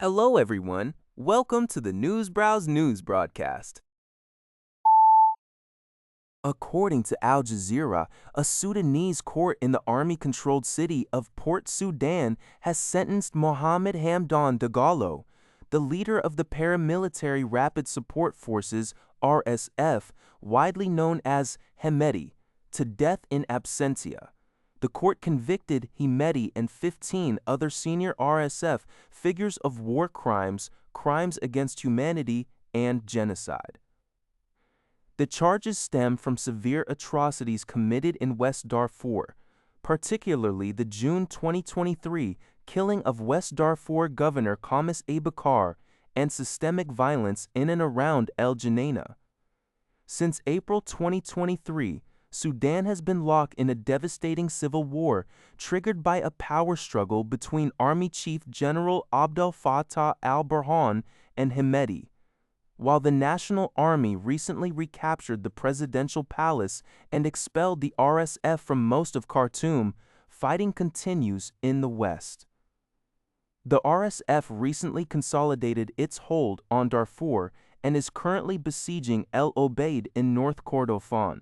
Hello, everyone. Welcome to the Browse News broadcast. According to Al Jazeera, a Sudanese court in the army-controlled city of Port Sudan has sentenced Mohammed Hamdan Dagalo, the leader of the paramilitary Rapid Support Forces (RSF), widely known as Hemedti, to death in absentia. The court convicted Hemedti and 15 other senior RSF figures of war crimes, crimes against humanity, and genocide. The charges stem from severe atrocities committed in West Darfur, particularly the June 2023 killing of West Darfur Governor Khamis Abubakar and systemic violence in and around El Geneina. Since April 2023, Sudan has been locked in a devastating civil war triggered by a power struggle between Army Chief General Abdel Fattah al-Burhan and Hemedti. While the National Army recently recaptured the presidential palace and expelled the RSF from most of Khartoum, fighting continues in the west. The RSF recently consolidated its hold on Darfur and is currently besieging El Obeid in North Kordofan.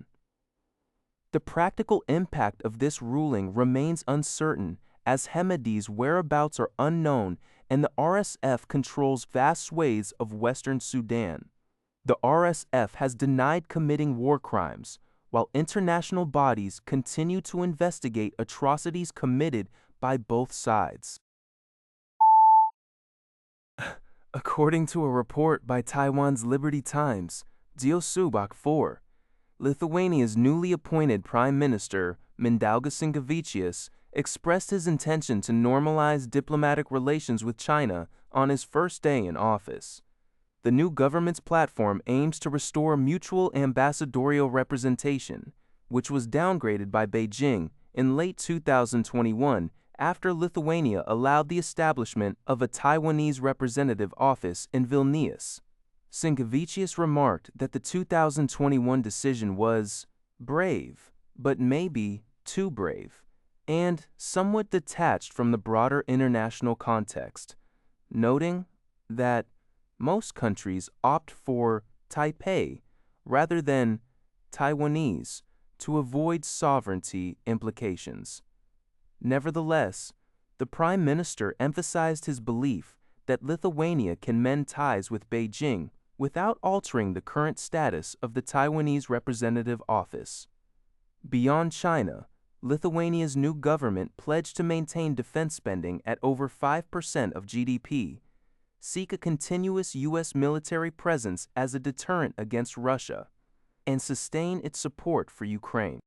The practical impact of this ruling remains uncertain, as Hemedti's whereabouts are unknown and the RSF controls vast swathes of western Sudan. The RSF has denied committing war crimes, while international bodies continue to investigate atrocities committed by both sides. According to a report by Taiwan's Liberty Times, Subak 4, Lithuania's newly appointed Prime Minister, Mindaugas Sinkevičius, expressed his intention to normalize diplomatic relations with China on his first day in office. The new government's platform aims to restore mutual ambassadorial representation, which was downgraded by Beijing in late 2021 after Lithuania allowed the establishment of a Taiwanese representative office in Vilnius. Sinkevičius remarked that the 2021 decision was brave, but maybe too brave, and somewhat detached from the broader international context, noting that most countries opt for Taipei rather than Taiwanese to avoid sovereignty implications. Nevertheless, the Prime Minister emphasized his belief that Lithuania can mend ties with Beijing without altering the current status of the Taiwanese representative office. Beyond China, Lithuania's new government pledged to maintain defense spending at over 5% of GDP, seek a continuous U.S. military presence as a deterrent against Russia, and sustain its support for Ukraine.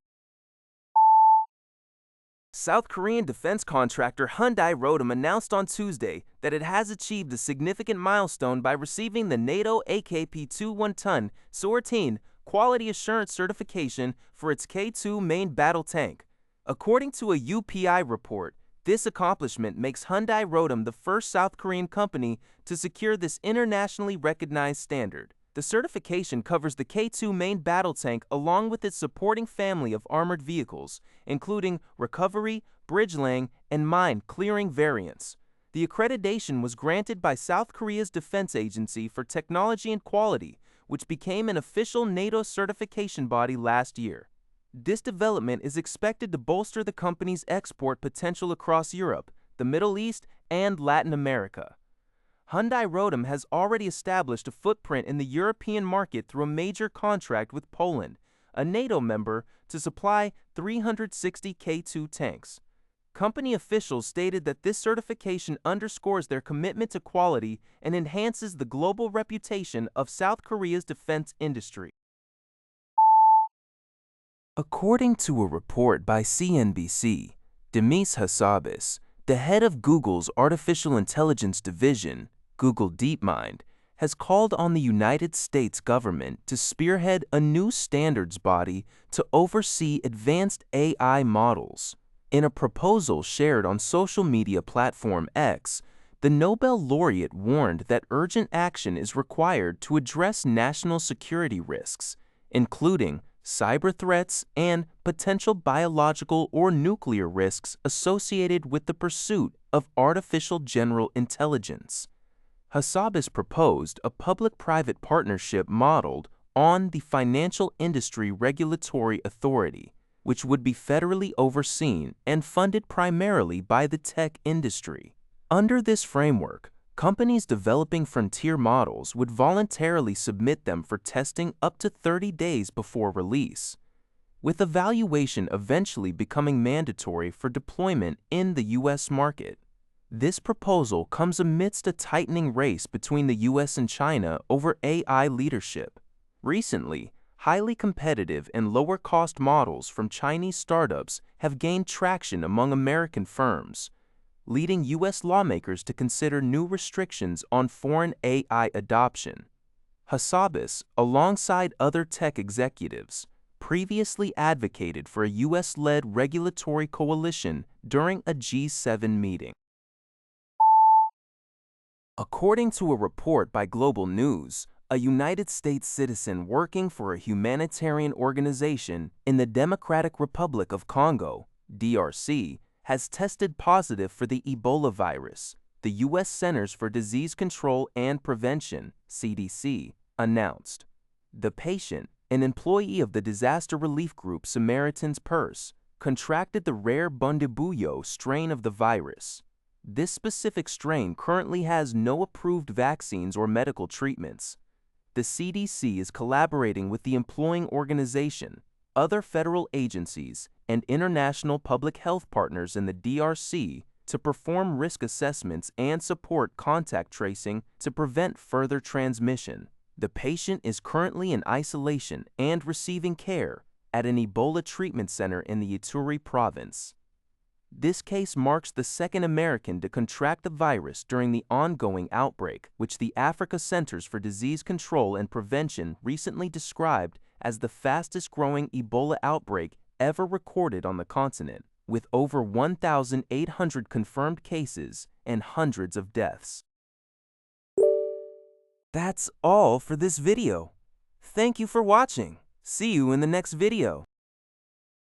South Korean defense contractor Hyundai Rotem announced on Tuesday that it has achieved a significant milestone by receiving the NATO AKP-2 one-ton Sortin quality assurance certification for its K2 main battle tank. According to a UPI report, this accomplishment makes Hyundai Rotem the first South Korean company to secure this internationally recognized standard. The certification covers the K2 main battle tank along with its supporting family of armored vehicles, including recovery, bridge laying, and mine clearing variants. The accreditation was granted by South Korea's Defense Agency for Technology and Quality, which became an official NATO certification body last year. This development is expected to bolster the company's export potential across Europe, the Middle East, and Latin America. Hyundai Rotem has already established a footprint in the European market through a major contract with Poland, a NATO member, to supply 360 K2 tanks. Company officials stated that this certification underscores their commitment to quality and enhances the global reputation of South Korea's defense industry. According to a report by CNBC, Demis Hassabis, the head of Google's artificial intelligence division, Google DeepMind, has called on the United States government to spearhead a new standards body to oversee advanced AI models. In a proposal shared on social media platform X, the Nobel laureate warned that urgent action is required to address national security risks, including cyber threats and potential biological or nuclear risks associated with the pursuit of artificial general intelligence. Hassabis proposed a public-private partnership modeled on the Financial Industry Regulatory Authority, which would be federally overseen and funded primarily by the tech industry. Under this framework, companies developing frontier models would voluntarily submit them for testing up to 30 days before release, with evaluation eventually becoming mandatory for deployment in the U.S. market. This proposal comes amidst a tightening race between the U.S. and China over AI leadership. Recently, highly competitive and lower-cost models from Chinese startups have gained traction among American firms, leading U.S. lawmakers to consider new restrictions on foreign AI adoption. Hassabis, alongside other tech executives, previously advocated for a U.S.-led regulatory coalition during a G7 meeting. According to a report by Global News, a United States citizen working for a humanitarian organization in the Democratic Republic of Congo, DRC, has tested positive for the Ebola virus, the U.S. Centers for Disease Control and Prevention, CDC, announced. The patient, an employee of the disaster relief group Samaritan's Purse, contracted the rare Bundibugyo strain of the virus. This specific strain currently has no approved vaccines or medical treatments. The CDC is collaborating with the employing organization, other federal agencies, and international public health partners in the DRC to perform risk assessments and support contact tracing to prevent further transmission. The patient is currently in isolation and receiving care at an Ebola treatment center in the Ituri province. This case marks the second American to contract the virus during the ongoing outbreak, which the Africa Centers for Disease Control and Prevention recently described as the fastest-growing Ebola outbreak ever recorded on the continent, with over 1,800 confirmed cases and hundreds of deaths. That's all for this video. Thank you for watching. See you in the next video.